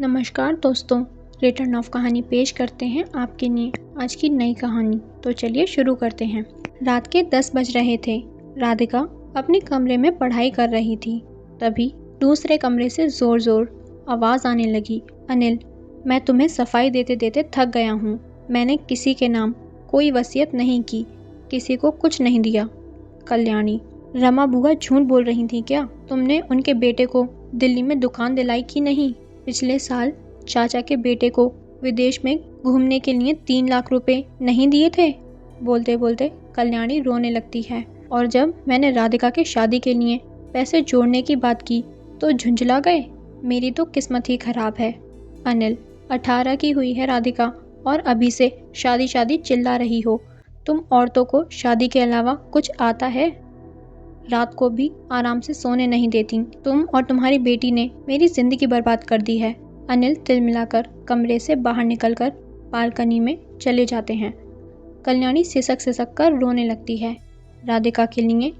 नमस्कार दोस्तों, return of कहानी पेश करते हैं आपके लिए आज की नई कहानी। तो चलिए शुरू करते हैं। रात के 10 बज रहे थे। राधिका अपने कमरे में पढ़ाई कर रही थी। तभी दूसरे कमरे से जोर जोर आवाज़ आने लगी, अनिल, मैं तुम्हें सफाई देते देते थक गया हूँ। मैंने किसी के नाम कोई वसीयत नहीं की, किसी को कुछ नहीं दिया। कल्याणी, रमा बुआ झूठ बोल रही थी क्या? तुमने उनके बेटे को दिल्ली में दुकान दिलाई कि नहीं? पिछले साल चाचा के बेटे को विदेश में घूमने के लिए 3 लाख रुपए नहीं दिए थे? बोलते बोलते कल्याणी रोने लगती है। और जब मैंने राधिका के शादी के लिए पैसे जोड़ने की बात की तो झुंझला गए। मेरी तो किस्मत ही खराब है। अनिल, 18 की हुई है राधिका और अभी से शादी शादी चिल्ला रही हो। तुम औरतों को शादी के अलावा कुछ आता है? रात को भी आराम से सोने नहीं देती। तुम और तुम्हारी बेटी ने मेरी जिंदगी बर्बाद कर दी है। अनिल तिलमिलाकर कमरे से बाहर निकलकर बालकनी में चले जाते हैं। कल्याणी सिसक सिसक कर रोने लगती है। राधिका के लिए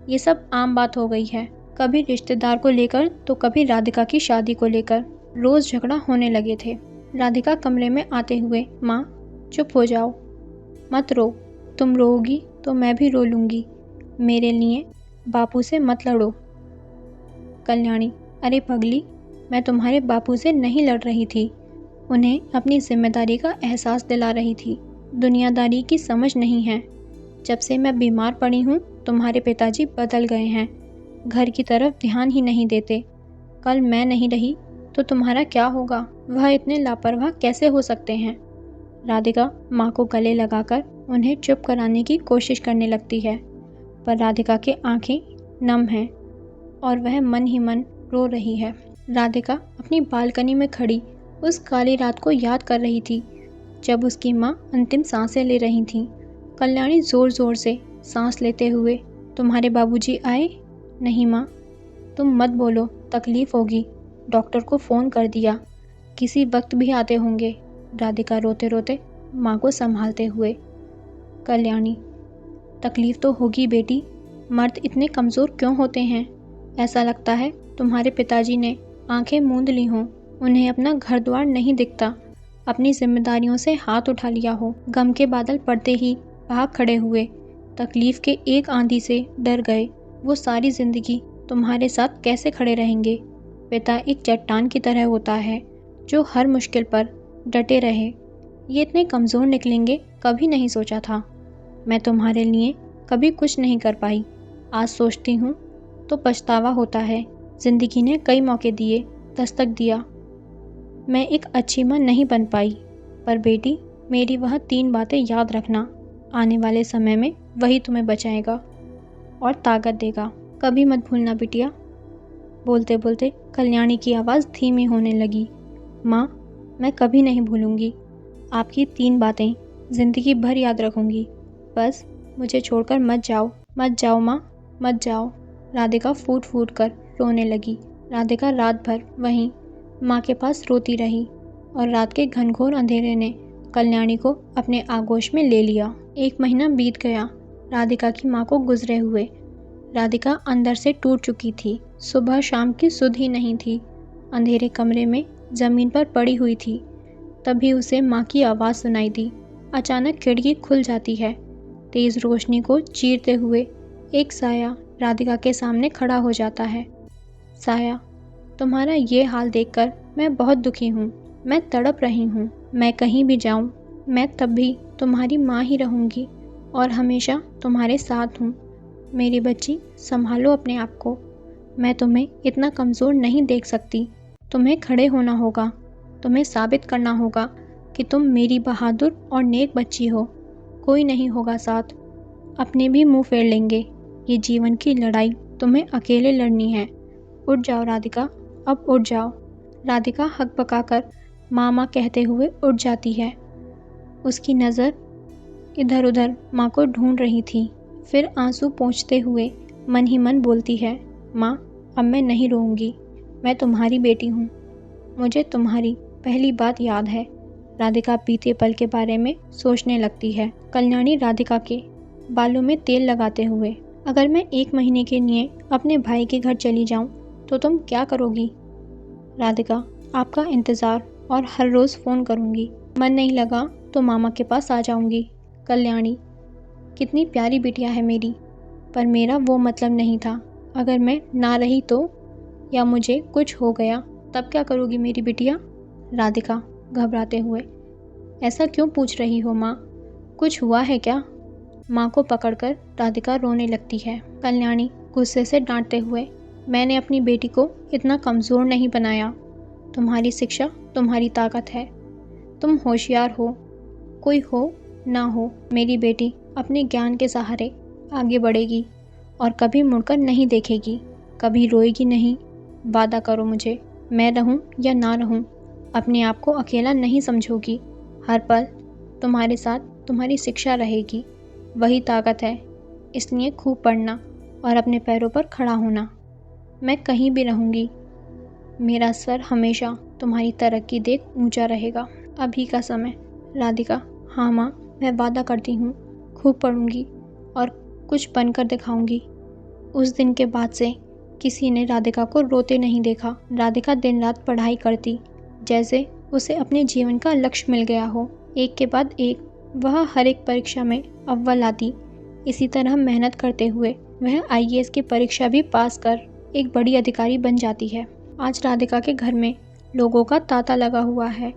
ये सब आम बात हो गई है। कभी रिश्तेदार को लेकर तो कभी राधिका की शादी को लेकर रोज झगड़ा होने लगे थे। राधिका कमरे में आते हुए, माँ चुप हो जाओ, मत रो। तुम रोओगी तो मैं भी रो लूँगी। मेरे लिए बापू से मत लड़ो। कल्याणी, अरे पगली, मैं तुम्हारे बापू से नहीं लड़ रही थी। उन्हें अपनी जिम्मेदारी का एहसास दिला रही थी। दुनियादारी की समझ नहीं है। जब से मैं बीमार पड़ी हूँ तुम्हारे पिताजी बदल गए हैं। घर की तरफ ध्यान ही नहीं देते। कल मैं नहीं रही तो तुम्हारा क्या होगा? वह इतने लापरवाह कैसे हो सकते हैं? राधिका माँ को गले लगाकर उन्हें चुप कराने की कोशिश करने लगती है, पर राधिका के आंखें नम हैं और वह मन ही मन रो रही है। राधिका अपनी बालकनी में खड़ी उस काली रात को याद कर रही थी जब उसकी माँ अंतिम सांसें ले रही थीं। कल्याणी ज़ोर ज़ोर से सांस लेते हुए, तुम्हारे बाबूजी आए? नहीं माँ, तुम मत बोलो, तकलीफ़ होगी। डॉक्टर को फ़ोन कर दिया, किसी वक्त भी आते होंगे। राधिका रोते रोते माँ को संभालते हुए। कल्याणी, तकलीफ़ तो होगी बेटी। मर्द इतने कमज़ोर क्यों होते हैं? ऐसा लगता है तुम्हारे पिताजी ने आंखें मूंद ली हों। उन्हें अपना घर द्वार नहीं दिखता। अपनी जिम्मेदारियों से हाथ उठा लिया हो। गम के बादल पड़ते ही भाग खड़े हुए। तकलीफ़ के एक आंधी से डर गए। वो सारी ज़िंदगी तुम्हारे साथ कैसे खड़े रहेंगे? पिता एक चट्टान की तरह होता है जो हर मुश्किल पर डटे रहे। ये इतने कमज़ोर निकलेंगे कभी नहीं सोचा था। मैं तुम्हारे लिए कभी कुछ नहीं कर पाई। आज सोचती हूँ तो पछतावा होता है। ज़िंदगी ने कई मौके दिए, दस्तक दिया। मैं एक अच्छी माँ नहीं बन पाई, पर बेटी मेरी वह 3 बातें याद रखना। आने वाले समय में वही तुम्हें बचाएगा और ताकत देगा। कभी मत भूलना बिटिया। बोलते बोलते कल्याणी की आवाज़ धीमी होने लगी। माँ, मैं कभी नहीं भूलूंगी। आपकी 3 बातें ज़िंदगी भर याद रखूंगी। बस मुझे छोड़कर मत जाओ, मत जाओ माँ, मत जाओ। राधिका फूट फूट कर रोने लगी। राधिका रात भर वहीं माँ के पास रोती रही और रात के घनघोर अंधेरे ने कल्याणी को अपने आगोश में ले लिया। 1 महीना बीत गया राधिका की माँ को गुजरे हुए। राधिका अंदर से टूट चुकी थी। सुबह शाम की सुध ही नहीं थी। अंधेरे कमरे में ज़मीन पर पड़ी हुई थी। तभी उसे माँ की आवाज़ सुनाई दी। अचानक खिड़की खुल जाती है। तेज़ रोशनी को चीरते हुए एक साया राधिका के सामने खड़ा हो जाता है। साया, तुम्हारा ये हाल देखकर मैं बहुत दुखी हूँ। मैं तड़प रही हूँ। मैं कहीं भी जाऊँ, मैं तब भी तुम्हारी माँ ही रहूँगी और हमेशा तुम्हारे साथ हूँ। मेरी बच्ची, संभालो अपने आप को। मैं तुम्हें इतना कमज़ोर नहीं देख सकती। तुम्हें खड़े होना होगा। तुम्हें साबित करना होगा कि तुम मेरी बहादुर और नेक बच्ची हो। कोई नहीं होगा साथ, अपने भी मुंह फेर लेंगे। ये जीवन की लड़ाई तुम्हें अकेले लड़नी है। उठ जाओ राधिका, अब उठ जाओ। राधिका हक पकाकर माँ माँ कहते हुए उठ जाती है। उसकी नज़र इधर उधर माँ को ढूंढ रही थी। फिर आंसू पोंछते हुए मन ही मन बोलती है, माँ, अब मैं नहीं रोऊंगी। मैं तुम्हारी बेटी हूँ। मुझे तुम्हारी पहली बात याद है। राधिका बीते पल के बारे में सोचने लगती है। कल्याणी राधिका के बालों में तेल लगाते हुए, अगर मैं 1 महीने के लिए अपने भाई के घर चली जाऊं तो तुम क्या करोगी? राधिका, आपका इंतज़ार और हर रोज़ फ़ोन करूँगी। मन नहीं लगा तो मामा के पास आ जाऊँगी। कल्याणी कितनी प्यारी बिटिया है मेरी, पर मेरा वो मतलब नहीं था। अगर मैं ना रही तो, या मुझे कुछ हो गया तब क्या करोगी मेरी बिटिया? राधिका घबराते हुए, ऐसा क्यों पूछ रही हो माँ? कुछ हुआ है क्या? माँ को पकड़कर राधिका रोने लगती है। कल्याणी गुस्से से डांटते हुए, मैंने अपनी बेटी को इतना कमज़ोर नहीं बनाया। तुम्हारी शिक्षा तुम्हारी ताकत है। तुम होशियार हो, कोई हो ना हो, मेरी बेटी अपने ज्ञान के सहारे आगे बढ़ेगी और कभी मुड़कर नहीं देखेगी, कभी रोएगी नहीं। वादा करो मुझे, मैं रहूं या ना रहूं, अपने आप को अकेला नहीं समझोगी। हर पल तुम्हारे साथ तुम्हारी शिक्षा रहेगी, वही ताकत है। इसलिए खूब पढ़ना और अपने पैरों पर खड़ा होना। मैं कहीं भी रहूँगी, मेरा सर हमेशा तुम्हारी तरक्की देख ऊंचा रहेगा। अभी का समय। राधिका, हाँ माँ, मैं वादा करती हूँ, खूब पढ़ूंगी और कुछ बनकर दिखाऊंगी। उस दिन के बाद से किसी ने राधिका को रोते नहीं देखा। राधिका दिन रात पढ़ाई करती, जैसे उसे अपने जीवन का लक्ष्य मिल गया हो। एक के बाद एक वह हर एक परीक्षा में अव्वल आती। इसी तरह मेहनत करते हुए वह IAS की परीक्षा भी पास कर एक बड़ी अधिकारी बन जाती है। आज राधिका के घर में लोगों का तांता लगा हुआ है।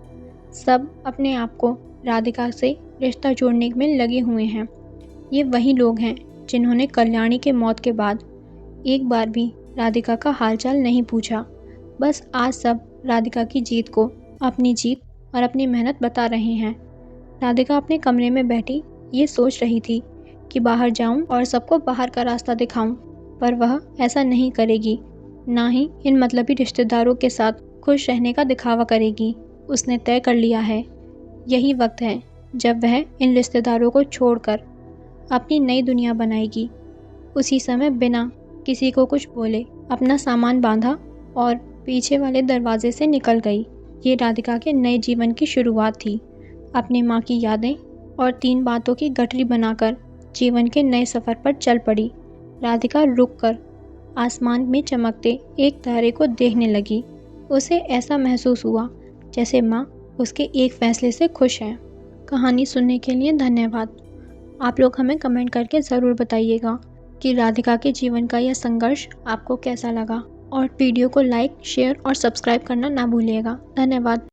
सब अपने आप को राधिका से रिश्ता जोड़ने में लगे हुए हैं। ये वही लोग हैं जिन्होंने कल्याणी के मौत के बाद एक बार भी राधिका का हालचाल नहीं पूछा। बस आज सब राधिका की जीत को अपनी जीत और अपनी मेहनत बता रहे हैं। राधिका अपने कमरे में बैठी ये सोच रही थी कि बाहर जाऊं और सबको बाहर का रास्ता दिखाऊं, पर वह ऐसा नहीं करेगी, ना ही इन मतलबी रिश्तेदारों के साथ खुश रहने का दिखावा करेगी। उसने तय कर लिया है, यही वक्त है जब वह इन रिश्तेदारों को छोड़कर अपनी नई दुनिया बनाएगी। उसी समय बिना किसी को कुछ बोले अपना सामान बांधा और पीछे वाले दरवाजे से निकल गई। ये राधिका के नए जीवन की शुरुआत थी। अपनी माँ की यादें और 3 बातों की गठरी बनाकर जीवन के नए सफ़र पर चल पड़ी। राधिका रुककर आसमान में चमकते एक तारे को देखने लगी। उसे ऐसा महसूस हुआ जैसे माँ उसके एक फैसले से खुश है। कहानी सुनने के लिए धन्यवाद। आप लोग हमें कमेंट करके ज़रूर बताइएगा कि राधिका के जीवन का यह संघर्ष आपको कैसा लगा, और वीडियो को लाइक, शेयर और सब्सक्राइब करना ना भूलिएगा। धन्यवाद।